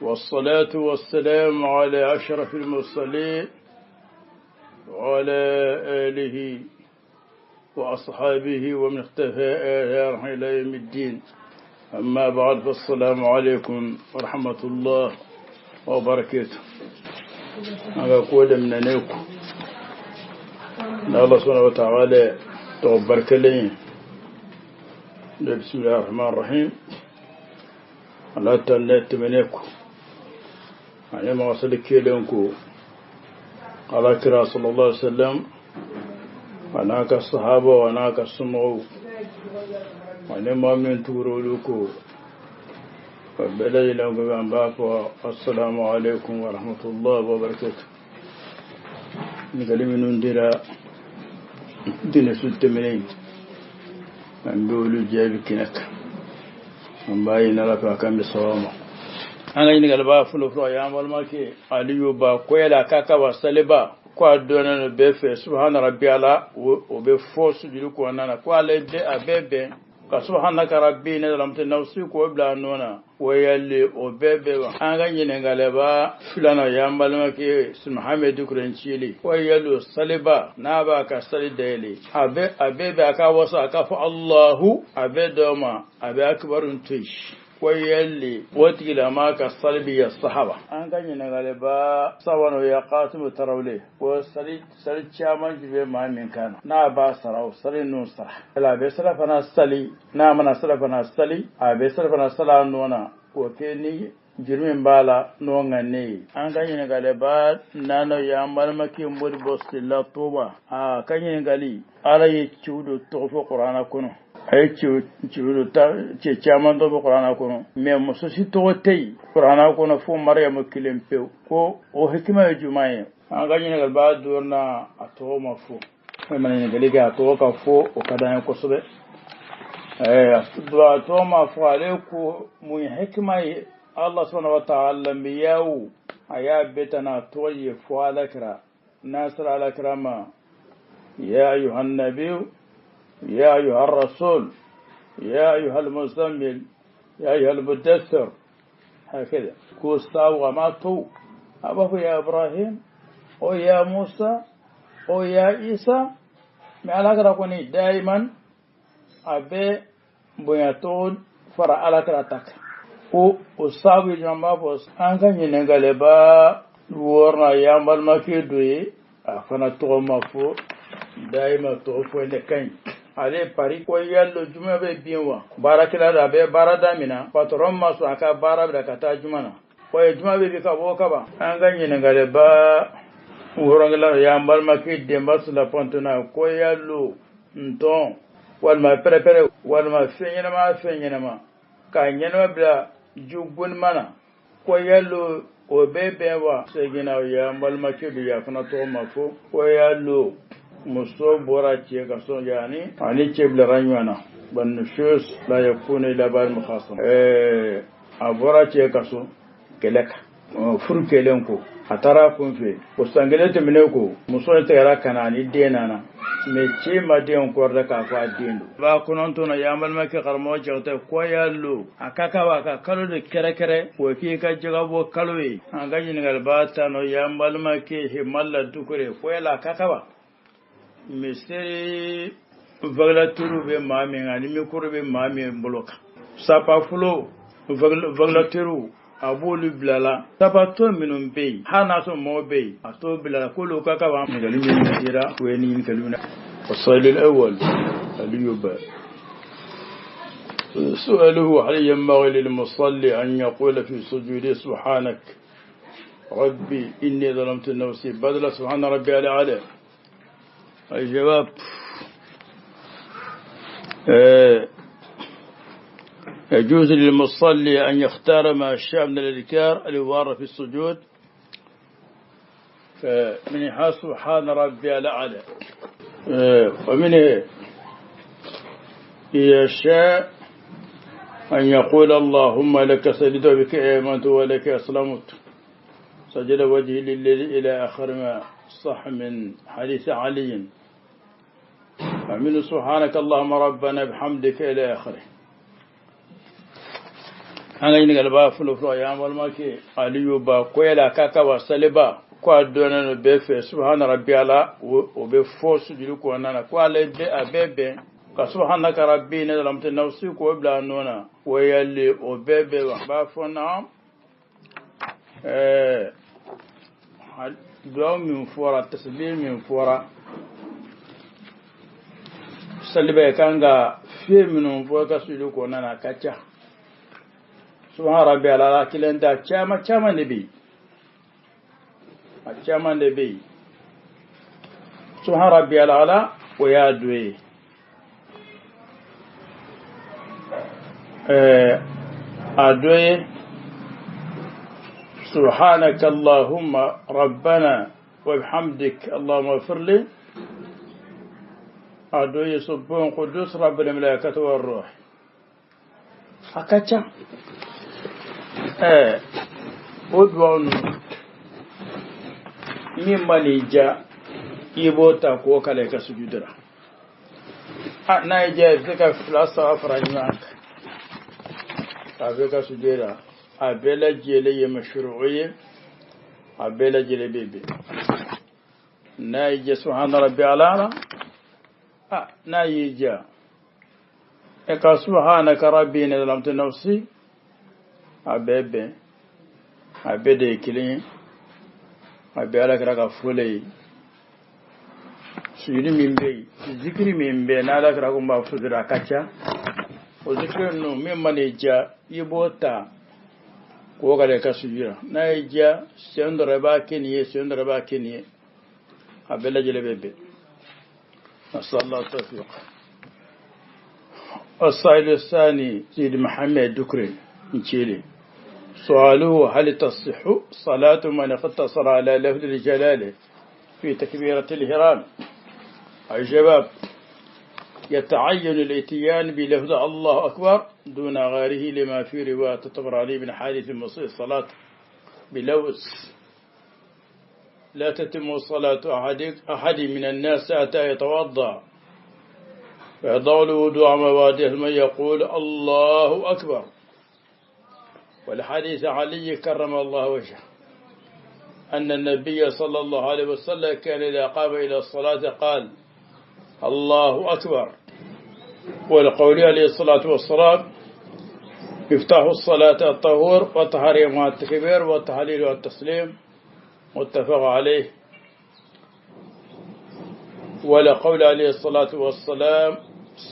والصلاة والسلام على أشرف المرسلين وعلى آله وأصحابه ومن اختفى آثارهم إلى يوم الدين. أما بعد، فالسلام عليكم ورحمة الله وبركاته. أنا أقول من نيكو الله سبحانه وتعالى توبرك لي. بسم الله الرحمن الرحيم. الله تعالى تمنيكو أنا ما وصلك لينكو على كرا صلى الله عليه وسلم وأنا كالصحابة وأنا كالسمعو وأنا ما من تورولوكو فبلغ لهم بأنباكو. السلام عليكم ورحمة الله وبركاته. نقل من ندير دين سلطة منين من بيقولوا جايبك نك من باين لك وكم بصوامه. أنا ينقل بافلو فلو يام والمالكي عليو با كويلا كاكا وسالبا kwa dona no befe subhana rabbiyala o be force jiru ko nana ko ale de abebe ka subhanaka rabbina lamta nawsi ko bla nona wayalle o bebe an ga nyine galeba filana yambalma ke Muhammad kuranchili wayallo saliba na ba ka salidele abebe aka wasa aka fa Allahu abedoma abe akbarun tish ويلي وتقل أماك الصلبية الصحابة أنك نغالبا سوانو يقاتم تروليه وصليت شامان جبه ما من كان نابا سراو صلي نون صرح لا بيسر فنا صلي نامنا صلي فنا صلي أبيسر فنا صلي نونا وكيني جرمين بالا نوغاني أنك نغالبا نانو يامال مكي مود بوستي لا توبا كان نغالي على يتشودو توفو قرآن كنو ay ci chaman do Qur'ana kono me muso si to tay Qur'ana kono fu Maryam kilempe ko o hikima jumaye an ga nyina ba dorna ato ma fu ay man ne galiga ato ka fu o kada ko sobe ato ma fu ale ko mu hikima Allah subhanahu wa ta'ala miyawu aya betana to ye fu alakra nasr alakrama ya ayuhan nabiyyu يا أيها الرسول يا أيها المزمل يا أيها المدثر هكذا كوستا وماتو أبوه يا إبراهيم أو يا موسى أو يا عيسى ما علاقة كوني دائما أبي بياتون فرع على كراتك أو أصابي جنبا بوس أنك ينقلبا ورنا يامل مكيدوي أفنى تومافو دائما توفو لكين ale pari ko yallo juma be biwa barakila da be barada mina patron masu aka bara da kata jumana ko juma be ka bo ka ba an ganye ne gale ba worongla ya mbalma ki de mbasula pontuna ko yallo nton wal ma prepare wal ma fenyena ma ka nyena bla jugun mana ko yallo o bebe wa segina ya mbalma ki du ya kana to mafo ko yallo muso bora ce ka so yani ani ce bla ranywana ban nushus la yakuna ila bal mukhasam a bora ce ka so keleka furu kelen ko atara kun fe ko sangele te mine ko muso te gara kana ni denana me ce ma den ko da ka fa dendo ba kunon to na yamal ma ke karmo ce ta ko yallo akaka ba ka kalo de kere ko ki ka jiga bo kalwe an gaji ni galbata no yamal ma ke himalla dukure ko yala kaka ba misiri vaglaturu be mami ngani mikuru be mami mboloka sapa fulo vaglaturu abolu blala sapa to minum be hana so mo be ato blala kulu kaka ba ngali min ira weni kaluna الصيل الأول اليوبا سؤاله هل ينبغي للمصلي أن يقول في سجوده سبحانك ربي إني ظلمت نفسي بدل سبحان ربي الأعلى؟ الجواب يجوز للمصلي أن يختار ما شاء من الأذكار الوارد في السجود فمنها سبحان ربي الأعلى ومنه يشاء أن يقول اللهم لك سجدت وبك آمنت ولك أسلمت سجد وجهي للذي إلى آخر ما صح من حديث علي ومن سبحانك اللهم ربنا بحمدك إلى آخره. an ga ni galba fulo ya mal make aliyu ba ko yala kaka wa saliba ko dona no be fe subhana rabbiyala o be fo sujudu ko nana ko ale be abebe ka subhanaka rabbina lam tanawsi ko bla nona o yalle o bebe wa ba fo na do min fora tasbih min fora saliba kanga fe min fo ka sujudu ko nana kacha subhana rabbiyala kilenda chama nabi achama nabi subhana rabbiyal ala wa ya duwe adwe subhanaka allahumma rabbana wa bihamdik allahumma ighfir li adwe subhan qudus rabbil malaikati war ruh akacha odwon min manija ibota ko kale ka sujudura na je zaka filasa afranyanka ka sujudura abela jele ye mashru'iyye abela jele bebe na je subhana rabbi ala na yija ka subhanaka rabbina lam tanawsi abebe abede kilin abela kara fule sujudi mimbe zikri mimbe na la kara kumba fudura kacha o zikri no memaneja ibota ko gale ka sujira na ija sendora ba keniye abela jele bebe sallallahu tawfiq الصائل الثاني سيد محمد دكري نشيلي سؤاله هل تصح صلاة من اقتصر على لفظ الجلالة في تكبيرة الإحرام؟ الجواب يتعين الاتيان بلفظ الله أكبر دون غيره لما في رواية الطبراني بن حارث المصري الصلاة بلوز لا تتم صلاة أحد من الناس حتى يتوضأ فيضع الوضوء مواضعه ثم يقول الله أكبر. والحديث علي كرم الله وجهه أن النبي صلى الله عليه وسلم كان إذا قام إلى الصلاة قال الله أكبر. والقول عليه الصلاة والسلام يفتح الصلاة الطهور والتحريم والتكبير والتحليل والتسليم متفق عليه. ولقول عليه الصلاة والسلام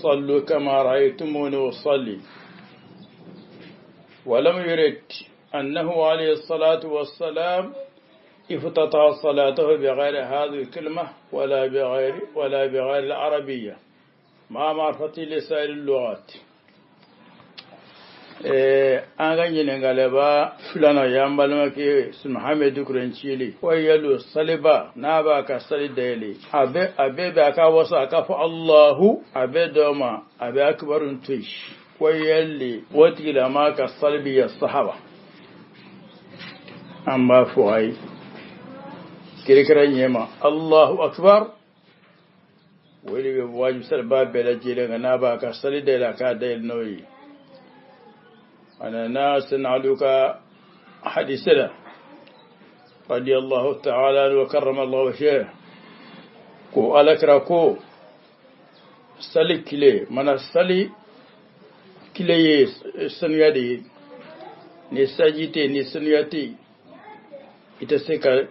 صلوا كما رأيتموني أصلي. ولم يرد أنه عليه الصلاة والسلام افتتح صلاته بغير هذه الكلمة ولا بغير العربية مع معرفة لسائر اللغات. أنغني نغالبا فلانا يامبالما كي محمد دكرنشيلي ويلو صليبا نابا كسالي ديلي أبي باكا وسا كفو الله أبي دوما أبي أكبر انتوش ويلي وتيلا ما كالصليبي الصحابة أما فوهي كريكرا نيما الله أكبر ويلي واجب سلبا بلا جيلي نابا كسالي ديلا كاديل نوي. أنا ناس نعلوك حديثنا رضي الله تعالى وكرم الله وجهه كو ألكركو سلي كلي من سلي كلي سنيادي نساجيتي نسنياتي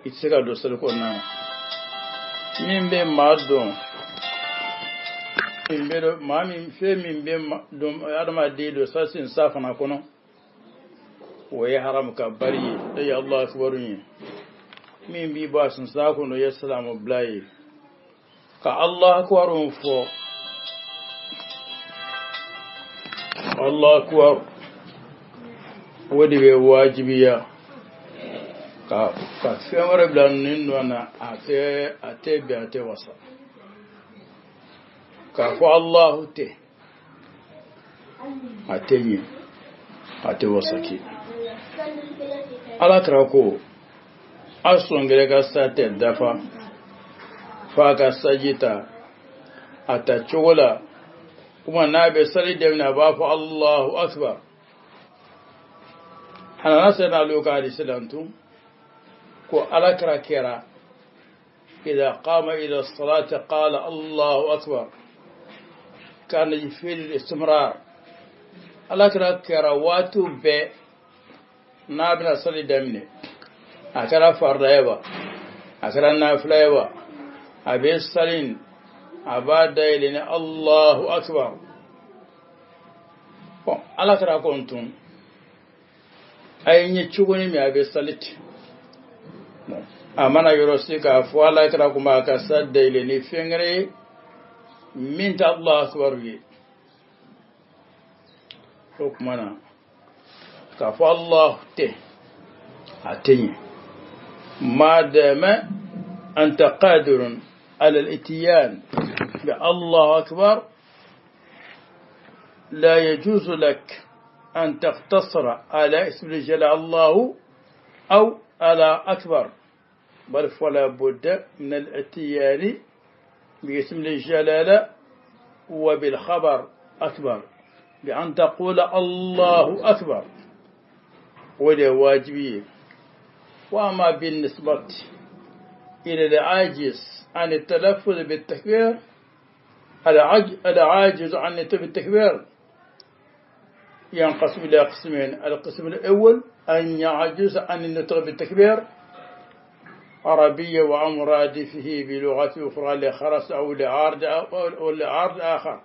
إتسكا دوسلكو نام من بين مادون من بين ما من في من بين دوم أدم أديدو ساسين سافنا كونو ويحرم كبري يا الله أكبرني من بيباس نساكن ويسلام بلاي كالله أكبر فو الله أكبر ودي واجبية كفيمر بلانين وانا أتي وصل كفو الله أتي وصكي ala trako asongere ka sate dafa faka sajita atachola kuma nabe sali da na ba fa Allahu akbar أنا نسأل لك عليه السلام كو ألكرا كرا إذا قام إلى الصلاة قال الله أكبر كان يفيد الاستمرار ألكرا كرا واتو بي نابنا صلي دمني أكرا فرلايبا أكرا نافلايبا أبي السلين أبا دايلين الله أكبر ألكرا كنتم أين يتشغني مي أبي السليت amana yorosi ka fo ala kra kuma ka sadde ile ni fengre minta Allah akbar wi hukmana ka fo Allah te atini madama anta qadirun ala al-itiyan bi Allah akbar لا يجوز لك أن تقتصر على اسم الجلال الله أو على أكبر بل فلا بد من الاتيان باسم الجلالة وبالخبر أكبر بأن تقول الله أكبر وده واجبي. وما بالنسبة إلى العاجز عن التلفظ بالتكبير العاجز عن التكبير ينقسم إلى قسمين. القسم الأول أن يعجز عن النطق بالتكبير عربية ومرادفه بلغة أخرى لخرس أو لعارض آخر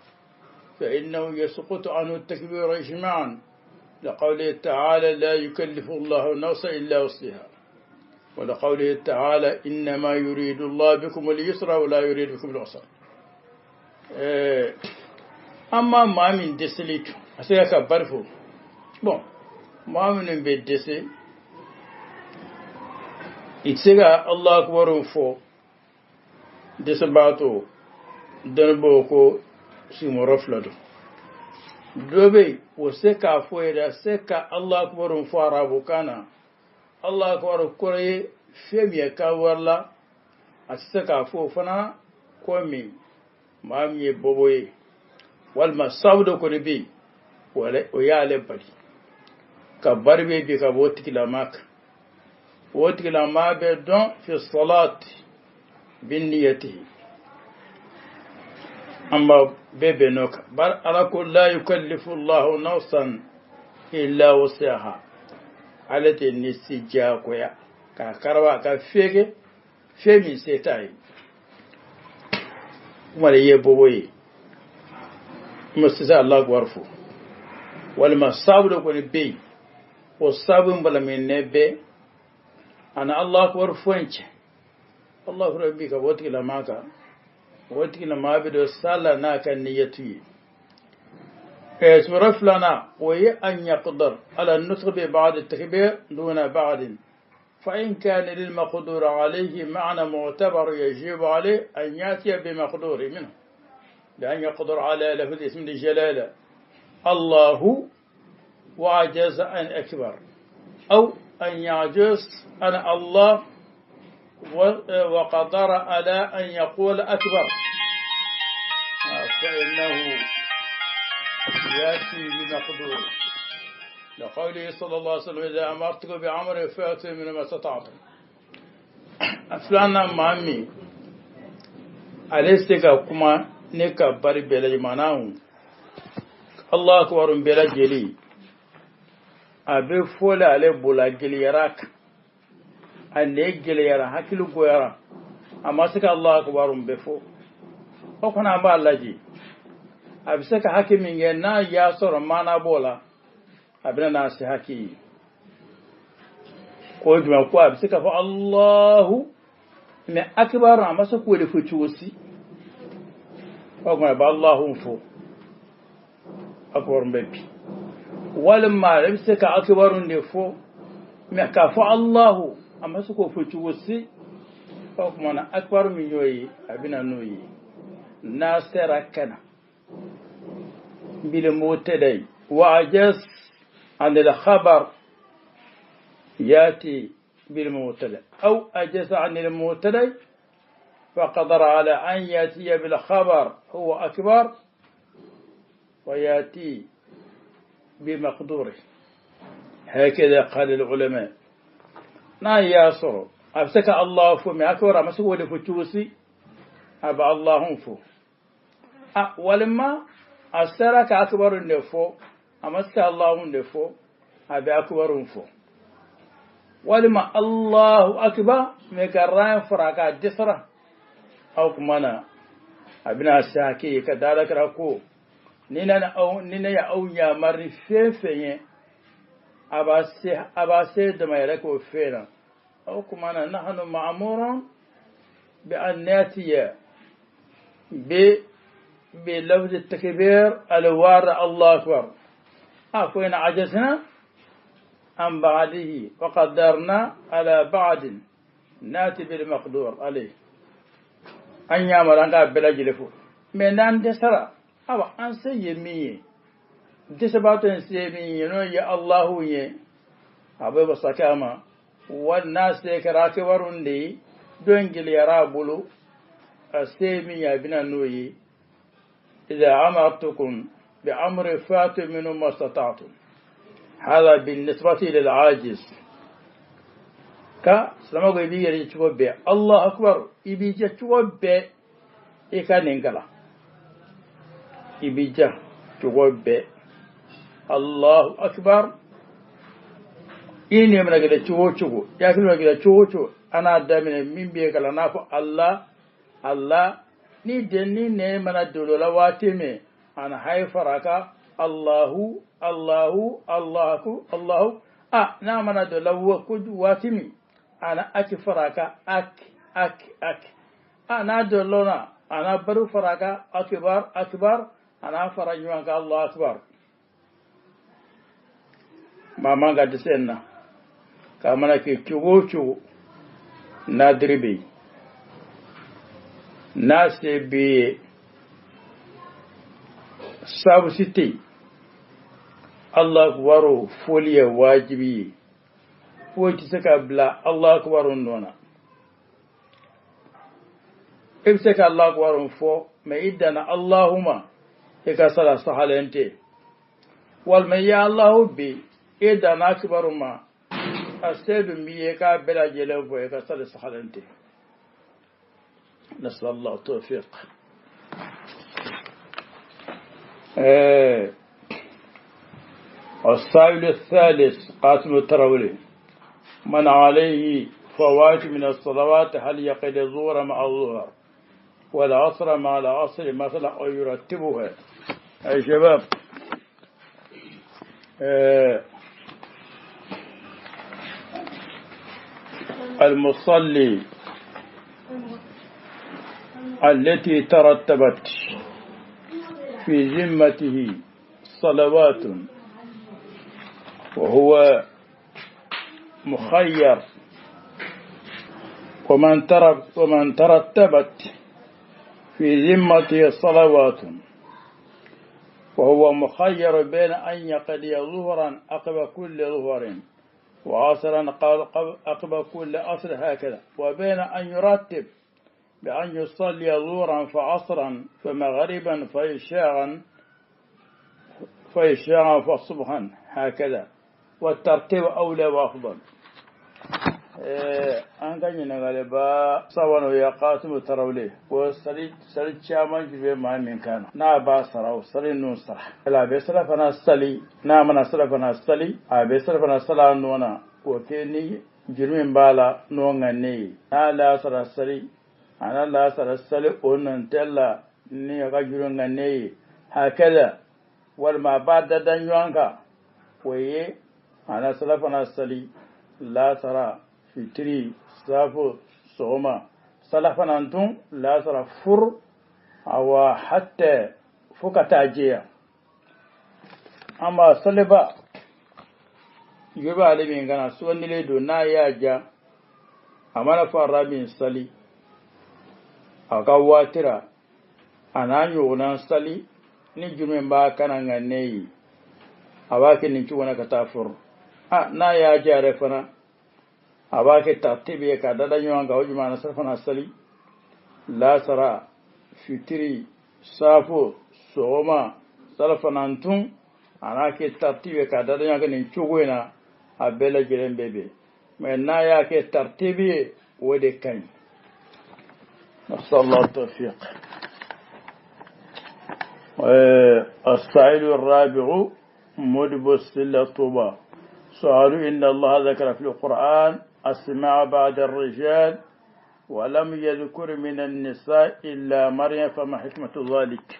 فإنه يسقط عنه التكبير إجماعا لقوله تعالى لا يكلف الله نفسا إلا وسعها ولقوله تعالى إنما يريد الله بكم اليسر ولا يريد بكم العسر. أما ما من دسليت أسيرك برفو ما من بدسي itsiga Allah akbar fo desabato danbo ko simoroflado dobe wo seka fo ida seka Allah akbar fo arabu kana Allah akbar kore femiya ka warla asaka fo fana ko mi mamiye boboye wal masawdo ko bi wala o yale bari ka barbe bi ka botikila maka وتقول ما بدون في الصلاة بالنيته أما ببنوك بل أراكم لا يكلف الله نفسا إلا وسعها على النسيجا كويا كاروا كفيك فيمي سيتاي ولا يبوي مستزا الله غرفو ولما صابر كون بي وصابن بلا من نبي أنا الله أكبر فوينش الله ربك وتكلا ماكا وتكلا ما بدو سالا ناكا نيتي اسمرف لنا وهي أن يقدر على النطق ببعض التكبير دون بعض فإن كان للمقدور عليه معنى معتبر يجب عليه أن يأتي بمقدور منه لأن يقدر على لفظ اسم الجلالة الله وعجز أن أكبر أو أن يعجز أنا الله وقدر على أن يقول أكبر فإنه يأتي بمقدور لقوله صلى الله عليه وسلم إذا أمرتكم بعمر فأتوا من ما استطعتم. أفلانا مامي أليستك كما نكا بري بلا جماناهم الله أكبر بلا جلي abe fola ale bola giliyarak ane giliyara hakilu goyara amma saka Allah akbarum befo o kana ba Allahji abi saka hakimin yana ya soro mana bola abina na si haki ko juma ko abi saka fa Allahu me akbar amma saka ko le fuci wosi o kana ba Allahu fo akbar mbebi ولما لبسك أكبر النفو مكافأ الله أما سكو فتوسي فكما أكبر من يوي أبنا نوي ناصر كنا بالمبتدأ وعجز عن الخبر يأتي بالمبتدأ أو أجز عن المبتدأ فقدر على أن يأتي بالخبر هو أكبر ويأتي بمقدوره هكذا قال العلماء نا ياسر أبسك الله فو مأكورا مسؤول فتوسي أبا الله فو ولما أسترك أكبر النفو أمسك الله النفو أبا أكبر فو ولما الله أكبر مكران فراكا دسرة أو كمانا أبنا الساكي كذلك ركو نينا يا أو يا مري فين أباسي دما يركو فينا أو كمانا نحن معمورا بأن نأتي بلفظ التكبير الوار الله أكبر أكوين عجزنا عن بعده وقدرنا على بعد ناتي بالمقدور عليه أن يعمل أنك بلا جلفو من أن تسرى أو أن سيمي تسبات سيمي يا الله يه أبو بسكاما والناس يكراك ورندي دونجل يرابلو السيمي يبنى نوي إذا أمرتكم بأمر فات منه ما استطعتم هذا بالنسبة للعاجز سلام يبي يجتوب به الله أكبر يبي يجتوب به إكان إنقلا يبي يجتوب به الله أكبر إني من أجل تشوفه يا كل من أجل تشوفه أنا دائما من بيكلا نافو الله ni denni ne mana dolola watime ana hay faraka Allahu na mana dolola watimi ana aki faraka ak ana dolona ana baru faraka akbar ana farajwan ka Allah akbar mama ga disenna ka mana ke chugo na dribi nase be sabu siti Allah akbar foliya wajibi foci saka bla Allah akbar nona saka Allah akbar fo ma idana Allahumma eka sala sahalente wal ma ya Allah bi idana akbar ma asedu mi ka bela jele fo eka sala sahalente نسأل الله التوفيق السائل الثالث قاسم التراولي من عليه فوات من الصلوات هل يقضي الظهر مع الظهر والعصر مع العصر مثلا أو يرتبها أي شباب المصلي التي ترتبت في ذمته صلوات وهو مخير ومن ترتبت في ذمته صلوات وهو مخير بين أن يقضي ظهرا عقب كل ظهر وعصرا عقب كل عصر هكذا وبين أن يرتب بأن يصلي ظهرا فعصرا فمغربا فإشاعا فصبحا هكذا والترتيب أولى وأفضل an ganyi na galiba sawano ya qasimu tarawle ko sari chaman jibe ma min kana na ba sarau sari nun sara la be sara fana sali na mana sara fana sali a be sara fana sala nona ko ke ni jirmin bala no ngane na la sara sali ana la sara sali onan tella ni ga jirun ngane hakala wal ma ba da dan yanka koye ana sara fana sali la sara fitiri safo soma salafanantun lasara fur awa hatta fukata jiya amma saliba yoba alimin gana su wani ledo na yaja a manafan rabin sali a kawatira a na yonan sali ni jirmin ba kanan ganne a bakin ninki wani katafur na yaja refana abake tartibi ka dada nyanga hojuma na sarfana sali la sara fitiri safo soma sarfana ntun anake tartibi ka dada nyanga ni chugwena أبلا جلن بيبي من نايا كي ترتيبي ودي كان. نسأل الله التوفيق. السائل الرابع مدبس للطوبة. سؤال إن الله ذكر في القرآن السماع بعد الرجال ولم يذكر من النساء إلا مريم فما حكمة ذلك؟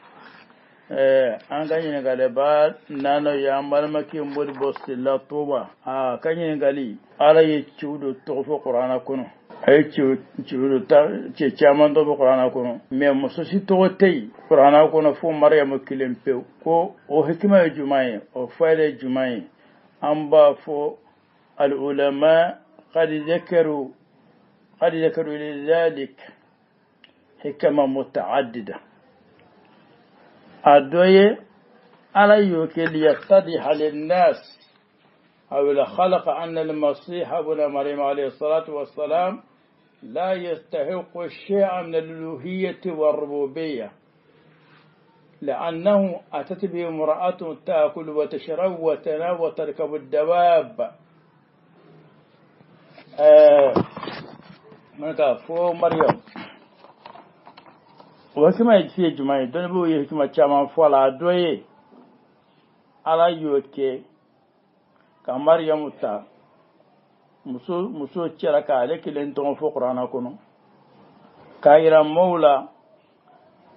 an kan yin gale ba nano ya malmaki mud bosilla tuba kan yin gali ala yi ciudu to fo qur'ana kuno ay ciudu ta ce chaman do qur'ana kuno me muso si to tei qur'ana kuno fo maryam kilempe ko o hikma jumai o faile jumai an ba fo al ulama qad ذكروا لذلك حكمة متعددة أدوية على يوكل ليتضح للناس أو الخلق أن المسيح ابن مريم عليه الصلاة والسلام لا يستحق الشيء من الألوهية والربوبية لأنه أتت به امرأة تأكل وتشرب وتنام وتركب الدواب فو مريم وكما يجي جماعي دون يحكم كما فلا دوي على يوكي كمريم تا مسو تشركا عليك لنتون فوق قرانا كنو كايرا مولا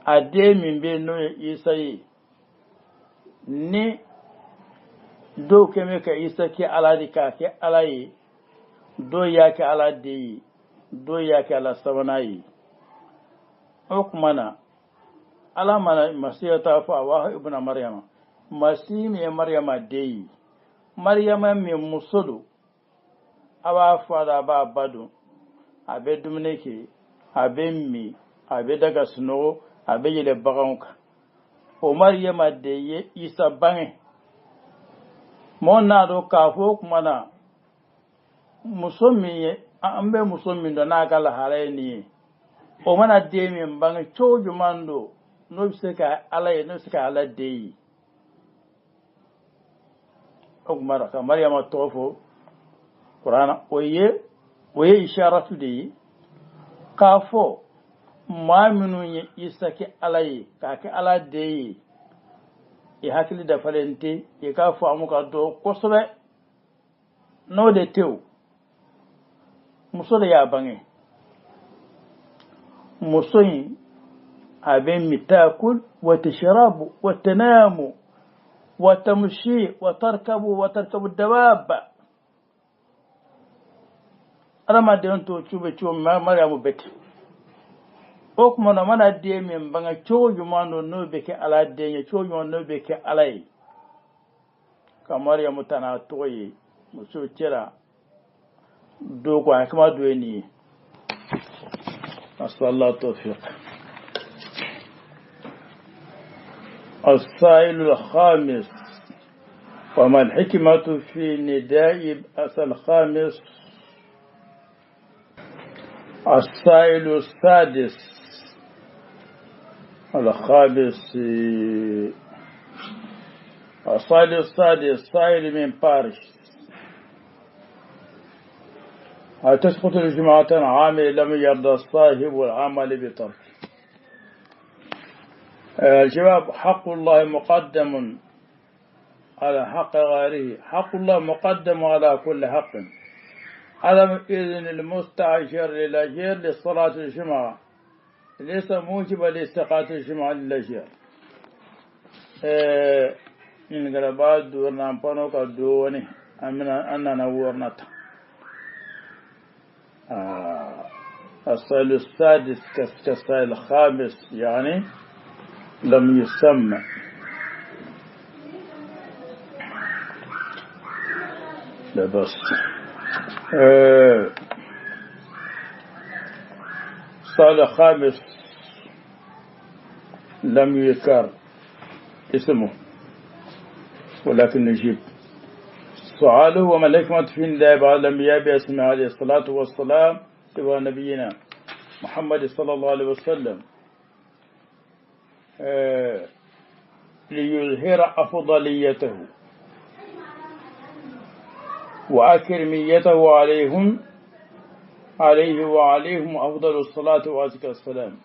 ade min be no isai ni do keme ka isa ke aladi ka ke alai do ya ke aladi do ya ke ala sabanai okmana ala mana masiyata fa wa ibn maryama masimi maryama dei maryama mi musudu aba fada ba badu abe dumneke abe mi abe daga suno abe yele baganka o maryama deye isa bange mona do kafo kumana musummi ambe musummi do na kala harayni o mana de min bange choju mando no seka ala no seka ala de o mara ka maryama tofo qur'ana oye isharatu de kafo ma minu ye isaki alai ka ke ala de e hakili da falente e ka fo amuka do kosobe no de tew muso da ya bange musoyin abin mitakul wa tashrabu wa tanamu wa tamshi wa tarkabu dawab alama de on to chube maryamu beti o kuma na mana de min banga choju mando no be ke ala de ya choju no be ke alai kamar ya mutana toyi muso kira dogo kuma do ni asallahu tawfiq. السائل الخامس وما الحكمة في نداء الخامس. السائل السادس الخامس السائل السادس سائل من باريس تسقط الجماعة عامل لم يرضى الصاحب والعمل بترك. الجواب حق الله مقدم على حق غيره. حق الله مقدم على كل حق. عدم إذن المستعجر للأجير لصلاة الجمعة ليس موجبا لاستقاة الجمعة للأجير. إن قربات دورنا مبانوك الدوني أننا ورنت. السائل السادس كالسائل الخامس يعني لم يسمى. لا بس السؤال الخامس لم يذكر اسمه ولكن نجيب سؤاله وما الحكمة في نداء بعض الأنبياء باسمه عليه الصلاة والسلام سوى نبينا محمد صلى الله عليه وسلم ليظهر أفضليته وأكرميته عليه وعليهم أفضل الصلاة وأزكى السلام.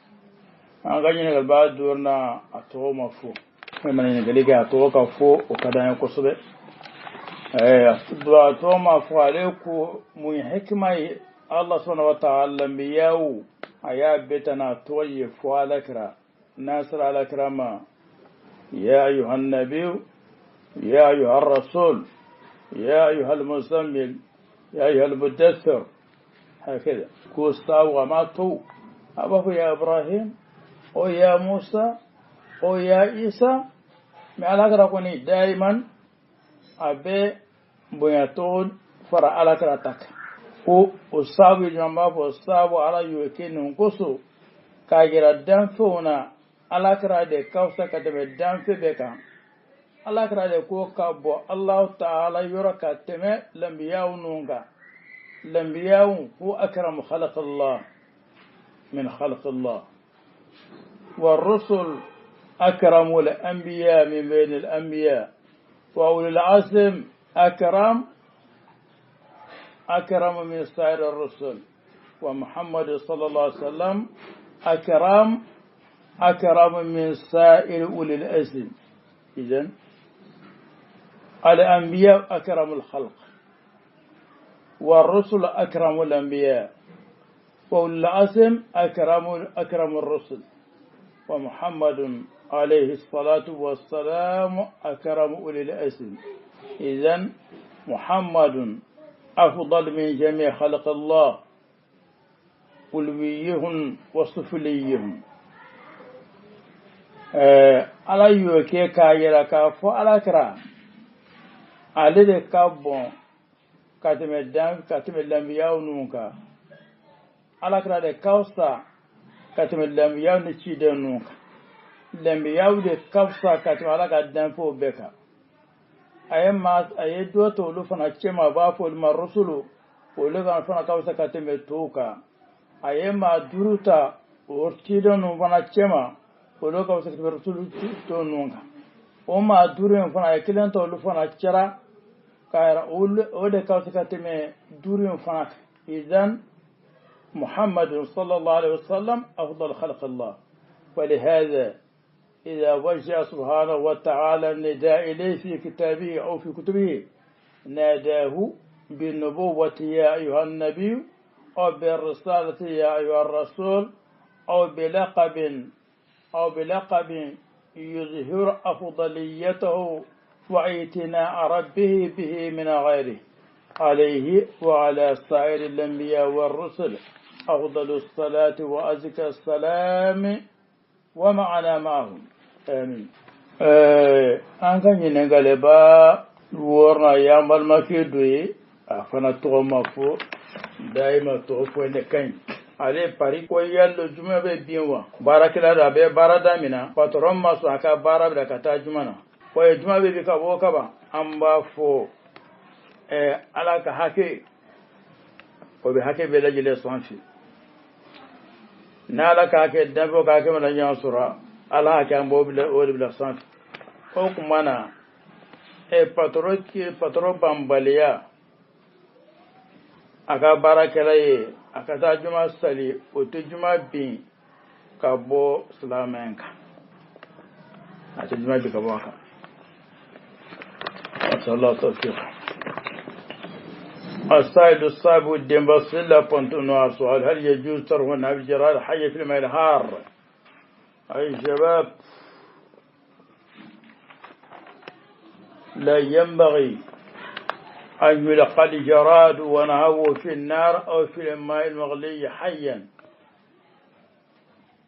أغني البعض دورنا أتوه مفهوم من يقولك أتوه كفو وكذا يقصد أتوه مفهوم عليكم من حكمة الله سبحانه وتعالى بياو أيا بيتنا توي فوالكرا ناصر على كرامة يا أيها النبي يا أيها الرسول يا أيها المزمل يا أيها المدثر هكذا كوستا وما تو أبوه يا إبراهيم أو يا موسى أو يا عيسى ما على دائما أبي بياتون فرا على كراتك وصابي جنبه وصابو على يوكين نقصو كاجرا دانفونا على كرادة كوسا كتب دانف بكا على كرادة كوكابو الله تعالى يركا تمي لنبياو نونغا لنبياو هو أكرم خلق الله من خلق الله والرسل أكرم الأنبياء من بين الأنبياء وأولي العزم أكرم من سائر الرسل ومحمد صلى الله عليه وسلم أكرم من سائر أولي العزم. إذن الأنبياء أكرم الخلق والرسل أكرم الأنبياء وأولي العزم أكرم الرسل ومحمد عليه الصلاة والسلام أكرم أولي العزم. إذن محمد أفضل من جميع خلق الله علويهم وسفليهم. على يوكي كايرا كافو على كرا على الكابون كاتم الأنبياء نونكا على كرا الكوسا كاتم الأنبياء نشيد نونكا الأنبياء الكوسا كاتم على كدام فو بكا أي دو تولو فنا تشما بافو المرسلو ولغا فنا كوسا كاتم توكا أي ما دروتا ورشيدون فنا تشما ولغا كوسا كاتم رسولو تونونكا وما دورين فنا يكلن تولو فنا تشرا كايرا ولغا كوسا كاتم دورين فنا. إذن محمد صلى الله عليه وسلم أفضل خلق الله. ولهذا إذا وجه سبحانه وتعالى النداء إليه في كتابه أو في كتبه ناداه بالنبوة يا أيها النبي أو بالرسالة يا أيها الرسول أو بلقب يظهر أفضليته واعتناء ربه به من غيره عليه وعلى سائر الأنبياء والرسل أفضل الصلاة وأزكى السلام ومعنا معهم آمين. أنك ينقلبا ورنا يعمل ما في دوي أفنى تومافو دائما توفو نكين عليه باريكو يالو جمع بيبينوا بارك الله ربي باردا منا فترم ما ساكا بارا بلكتا جمعنا ويجمع بيبكا بوكبا أمبا فو على كحكي وبحكي بلاجل سوانفي نالا كاكي دنبو كاكي من ينصر على كان بوبل بلا سوانفي وكمانا patro bambaliya aka barakela ye aka taa juma sali o tɛ juma bin ka bɔ silamɛn kan a tɛ juma bin ka bɔ a kan masallah tawfiq السائل الصعب الدنبصلة بنتنا سؤال هل يجوز ترك النبي جرار حي في الماء الحار؟ أي شباب لا ينبغي أن يلقى الجراد ونهوه في النار أو في الماء المغلي حيا،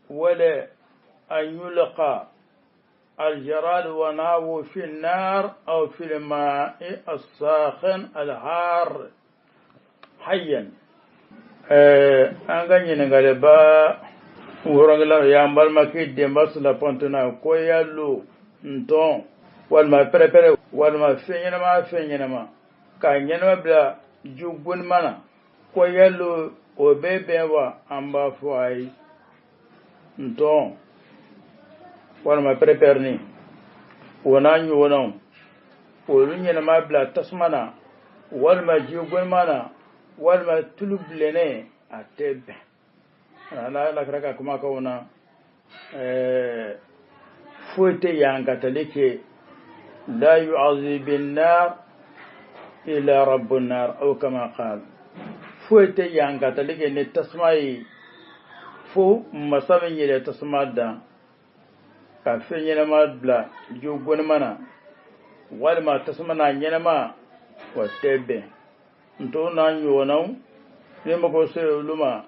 ولا أن يلقى الجراد ونهوه في النار أو في الماء الساخن الحار حيا. أنغني نغلبا ورغلا يامبال ماكي ديمباس لا بونتنا كويالو نتون والما بريبري والما فينما كاينما بلا جوبون مانا كويالو وبيبيوا امبا فواي نتون والما بريبرني وناني ونون ولنيما بلا تسمنا walma jigon mana walma tulublene atebe la kraka kuma kauna fote yanga talike la yu'azibun nar ila rabbun nar aw kama qala fote yanga talike ne tasmai fo masamin yele tasmada ka fenyena madla jogon mana walma tasmana nyenama watebe nto na nyonau ne mako se luma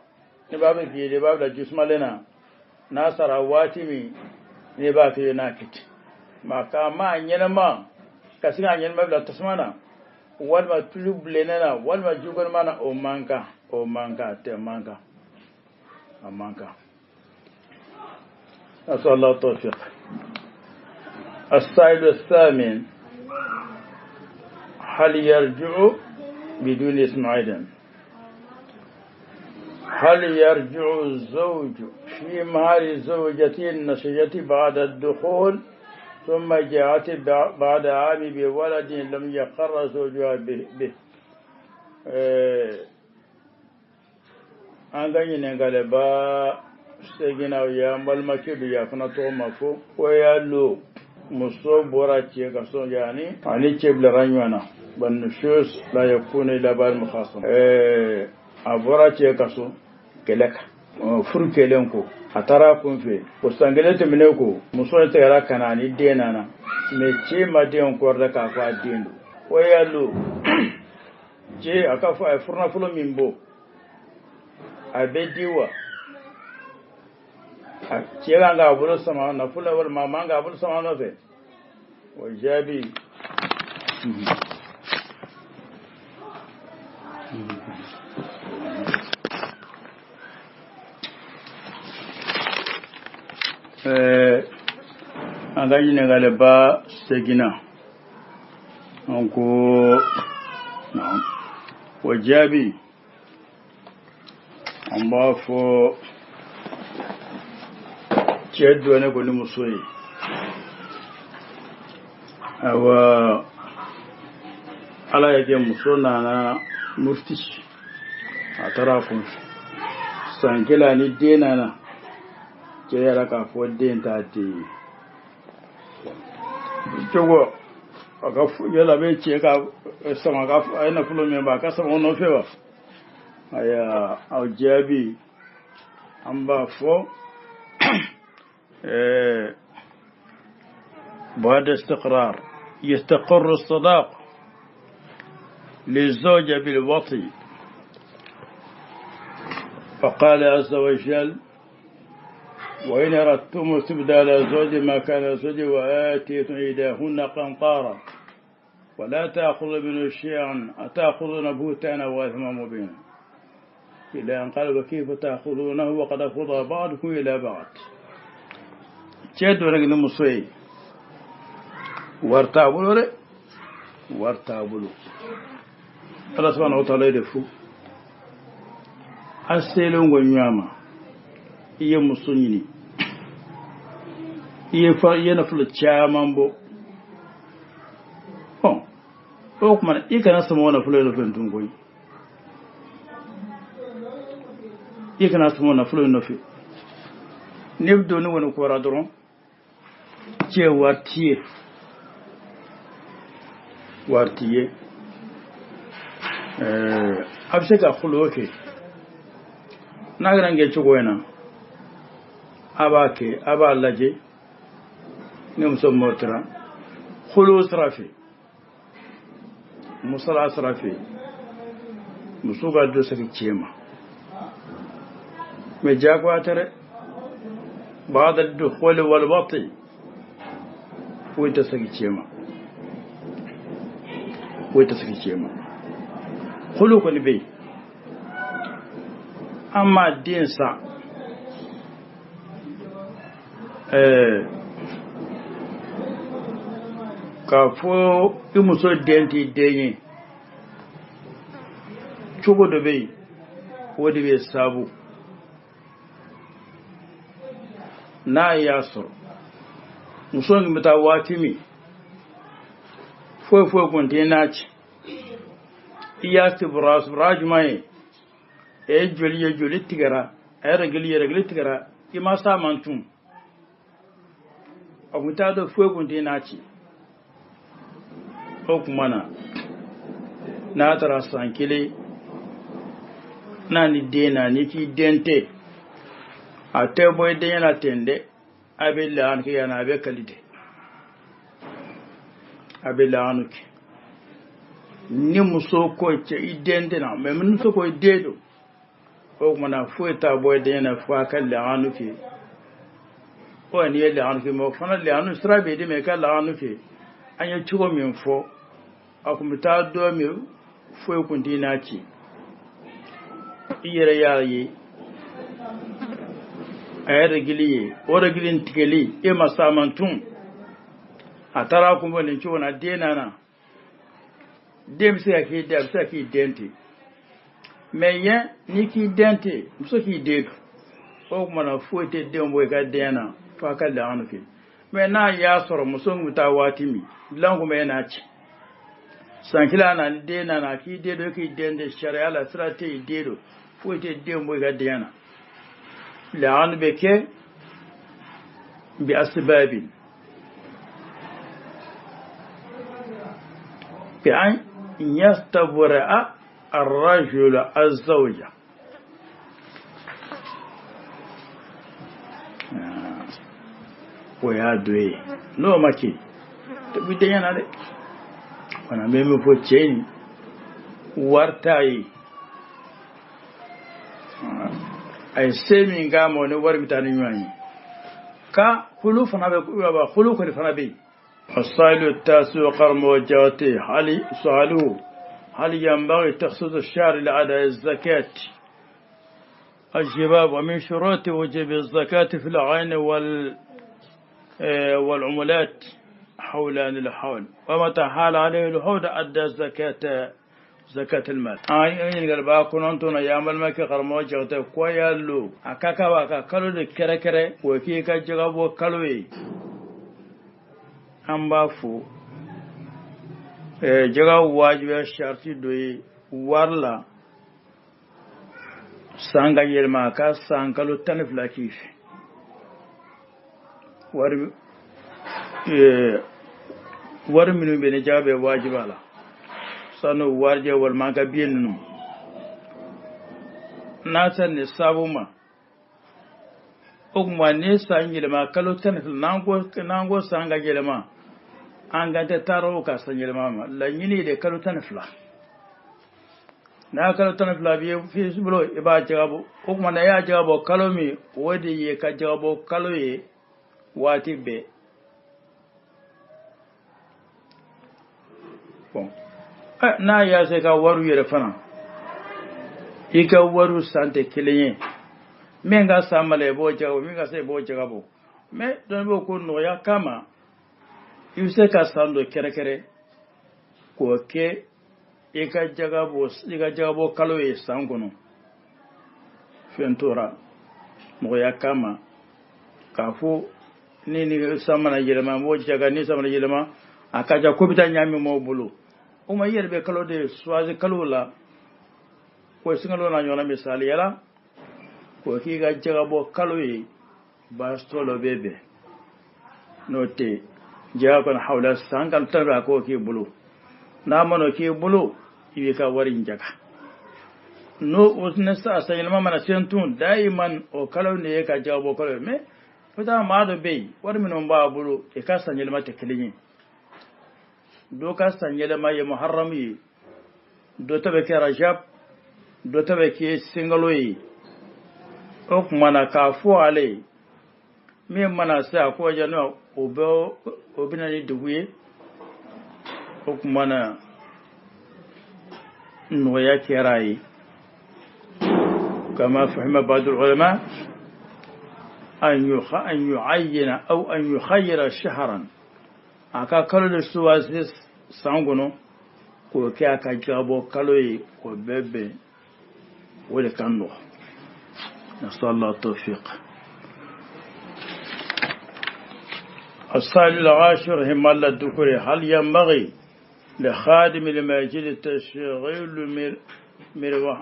ne ba be fiye ba da jismalena na sarawati mi ne ba fiye na kiti maka ma nyenama kasinga nyenama da tasmana walma tulublenena walma jogon mana o manka te manka amanka أسأل الله التوفيق. السائل الثامن هل يرجع بدون اسم عيدا؟ هل يرجع الزوج في مهر زوجته النشية بعد الدخول ثم جاءت بعد عام بولد لم يقر زوجها به؟ أنغني نغلبا segina ya malmake da ya kana to mafo ko ya lo muso bora ce ka so yani ani ce bla ranyana ban shus la yakuna ila bal mukhasam a bora ce ka so keleka furu kelen ko atara kun fe ko sangele te mine ko muso te ra kana ni dena na me ce ma de on ko da ka fa dendo ko ya lo je aka fa furna fulo mimbo abediwa kira ga abul sama na fulawar mama ga abul sama na fe wajabi an ga yin galaba segina anko wajabi an ba fo ciyaddu ne goni musoyi awa ala yake muso na mufti a tarafin sankila ni dena na ke yara kafo den ta te jogo aka yala be ce ka sama ka ayna fulo me ba ka sama no fewa aya aujabi amba fo بعد استقرار يستقر الصداق للزوجة بالوطي فقال عز وجل وإن أردتم استبدال زوج ما كان زوج وآتيتم إحداهن قنطارا ولا تأخذوا منه شيئا أتأخذون بهتانا وإثما مبينا إلى أن قال وكيف تأخذونه وقد أفضى بعضكم إلى بعض ceddo rek no musoyi wartabulo re wartabulo Allah subhanahu wa ta'ala defu aselo ngo nyama iye musunyini iye na fulo chamambo o kuma ikana samo na fulo no fentun koyi ikana samo na fulo no fi nebdo ni woni ko radron ce wartiye abse ka khuluke nagarange chugoena abake abalaje ni musom mortra khulu srafi musala srafi musuga do saki chema me jagwatere بعد الدخول والوطي ويتسكي تشيما خلوق البي أما الدين سا كافو يمسو دينتي ديني شوكو دبي ودي بي سابو na yaso musongi mta watimi fo konte nachi iyati buras brajmai joli tigara regli tigara ima sa mantum agunta do fuwe gunde naci o kuma na tara sankile na ni dena ni ki dente a te boy de yana tende abilla an ki yana be kalide abilla anuki ni muso ko ce idende na me mun so ko dedo o kuma fueta boy de yana fa kalle anuki o ni le anuki mo fana le anu strabe de me kalle anuki anya chugo min fo akumita do mi fuwe kundina ci iyere yayi ayere giliye ora gilin tikeli e masamantun atara kuma ne ci wona dena na dem se ki dente meye ni ki dente muso ki dedu o kuma na fuete dem boy ga dena fa ka da anuke me na ya soro muso nguta watimi langu me na ci sankila na dena na ki dedo ki dende sharia la strate dedo fuete dem boy ga dena لعن بك بأسباب بأن يستبرأ الرجل الزوجة ويادوي لو ماكي تبدي أنا ده أنا ميمو فوتشين وارتاي ay semi ngamo ne war bitani nyani ka khulu fana be ba khulu ko fana be asailu tasu qarmo jati hali salu هل ينبغي تخصيص الشهر لأداء الزكاة الجباب ومن شروط وجب الزكاة في العين والعملات حولان الحول ومتى حال عليه الحول أدى زكاة المال أي قلبا كنتم أيام المكي قرمو جغتا كويالو أكاكا واكا كالو دي كره وكيكا جغابو كالوي أمبافو جغاو واجب شرطي دوي warla sanga yelma ka sankalo tanfla kif war minu be ne jabe wajibala sanu warje wal manga biennu na san ne sabuma ogma ne san yelma kalo tanfla nango sanga yelma an ga ta taro ka san yelma la yini de kalo tanfla na kalo tan flaviye fi bulo iba jagabo ko kuma na ya jagabo kalo mi wodi ye ka jagabo kalo ye wati be bon na ya se ka waru yere fana ika waru sante kilenye menga samale bo jagabo menga se bo jagabo me don bo ko no ya kama yuse ka sando kere ko ke ika jagabo kalo ye sangono fentora moya kama kafu ni samana yelema mo jaga ni samana yelema akaja ko bita nyami mo bulu o ma yerbe kalo de swazi kalo la ko singalo na nyona misali yala ko ki ga jagabo kalo ye bastolo bebe note jaga na hawla sangal tarba ko ki bulu na mano ki bulu ibe ka warin jaga no usne sa sayilma mana sentun daiman o kalaw ne ka jabo kalaw me fata ma do be war minon ba bulu e ka sanyilma te kelin do ka sanyilma ye muharram yi do tabe ke rajab do tabe ke singaloyi o kuma na ka fo ale me mana sa ko jano obo obinani duguye o kuma na نويا كراي كما فهم بعض العلماء أن يعين أو أن يخير شهرا أكا كلو السواسيس سانغونو كوكي أكا جابو كلوي وبيبي ولكنو نسأل الله التوفيق السائل العاشر هم الله الذكوري هل ينبغي لخادم المسجد تشغيل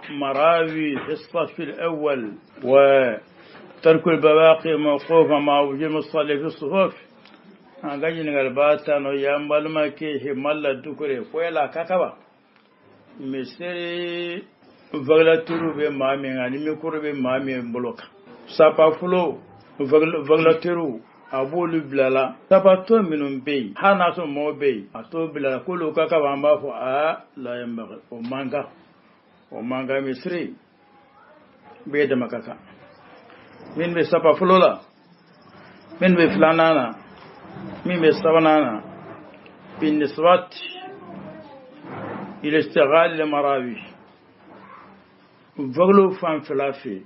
مراوي في الصف الأول وترك البواقي موقوفة مع وجود المصلي في الصفوف أنجي نغلباتا نو يامبال ما كي همال دوكري كويلا كاكابا مسيري vaglaturu be mami ngani mikuru be mami mboloka sapa fulo vaglaturu abolu bilala sapa to minun be hana so mo be ato bilala kulu kaka bamba fo a la yamba o manga misri be de makaka min be sapa fulo la min be flanana min be sabanana bin nisbat ila istighal al marawi vaglo fan flafi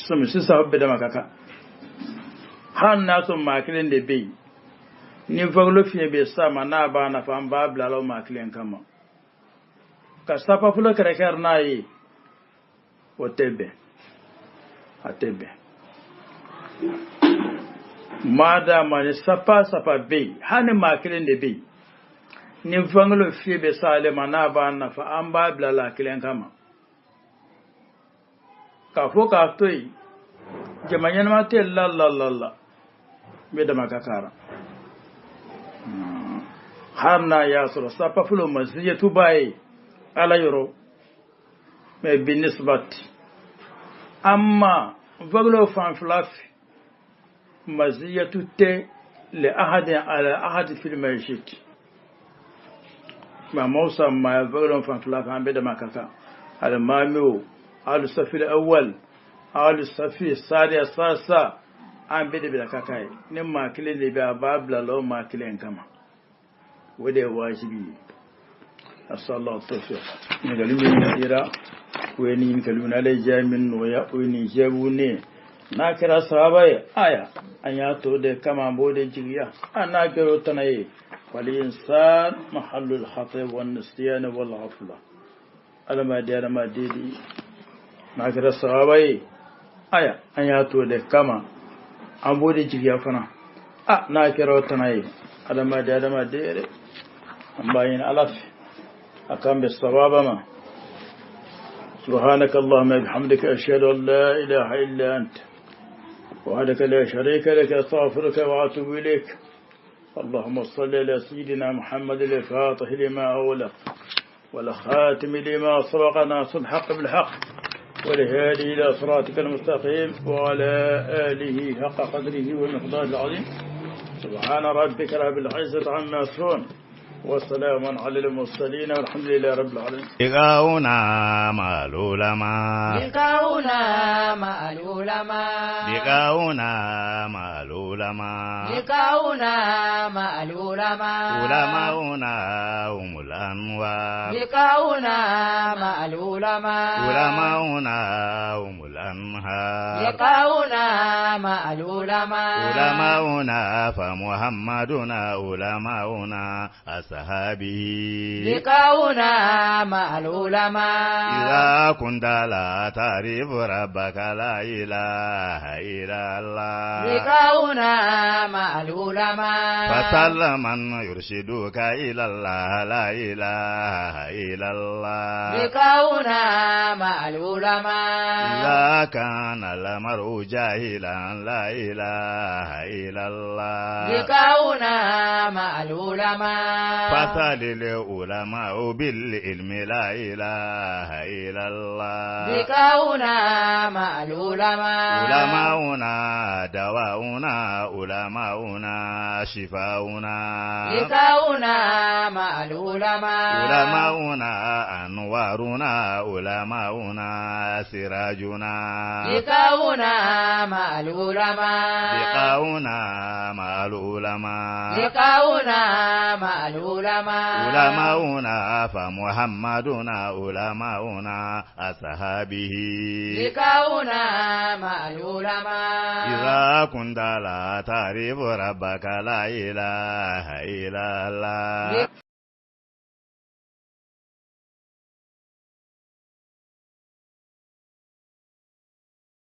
sami sisa be da makaka han na so makilen de be ni vaglo fi be sama na ba na fan ba blalo makilen kama ka sapa fulo kare karna yi otebe atebe mada mani sapa be han makilen de be ni vanglo fi be sale mana ba na fa an ba blala kilen kama ka fo ka toy jamanyan ma te la be da makakara harna ya sura sapa fulo masjidatu bai ala yoro me binisbat amma vanglo fan flaf masjidatu te li ahad ala ahad fil masjid ما موسى ما يفعلون فانفلاف عن بدء ما كذا على مامو على الصف الأول على الصف الثاني الثالث عن بدء بلا كاكاي نما كلين لبيع بابلا لو ما كلين كما وده واجبي أصلى الله التوفيق نقولون إيرا ويني نقولون على جامين ويا ويني جابوني ناكرا صحابي آية أنياتو ده كما بودي جيا أنا كرو تناي والإنسان محل الخطأ والنسيان والغفلة ألما ديدي ناكرا صحابي آية أنياتو ده كما بودي جيا فنا ناكرا تناي ألما ديدي أمباين ألف أقام بالصواب ما سبحانك اللهم وبحمدك أشهد أن لا إله إلا أنت وحدك لا شريك لك أستغفرك وأتوب إليك اللهم صل على سيدنا محمد الفاتح لما أولق والخاتم لما سبق ناصر الحق بالحق والهادي إلى صراطك المستقيم وعلى آله حق قدره والمقدار العظيم سبحان ربك رب العزة عما يصفون والسلام على المرسلين والحمد لله رب العالمين. لقاؤنا مع العلماء لقاؤنا مع العلماء لقاؤنا مع العلماء لقاؤنا مع العلماء علماؤنا هم الأنوار لقاؤنا مع العلماء علماؤنا هم الأنهار لقاؤنا مع العلماء علماؤنا فمحمدنا علماؤنا أصحابه لقاؤنا مع العلماء إذا كنت لا تعرف ربك لا إله إلا الله لقاؤنا مع العلماء فسل من يرشدك إلى الله لا إله إلا الله لقاؤنا مع العلماء إذا كان المرء جاهلا لا إله إلا الله لقاؤنا مع العلماء فسل العلماء بالعلم لا إله إلا الله لقاؤنا مع العلماء علماؤنا دواؤنا علماؤنا شفاؤنا لقاؤنا مع العلماء علماؤنا أنوارنا علماؤنا سراجنا لقاؤنا مع العلماء لقاؤنا مع العلماء لقاؤنا مع العلماء علماؤنا فمحمدنا علماؤنا أصحابه لقاؤنا مع العلماء إذا كنت لا تعرف ربك لا إله إلا الله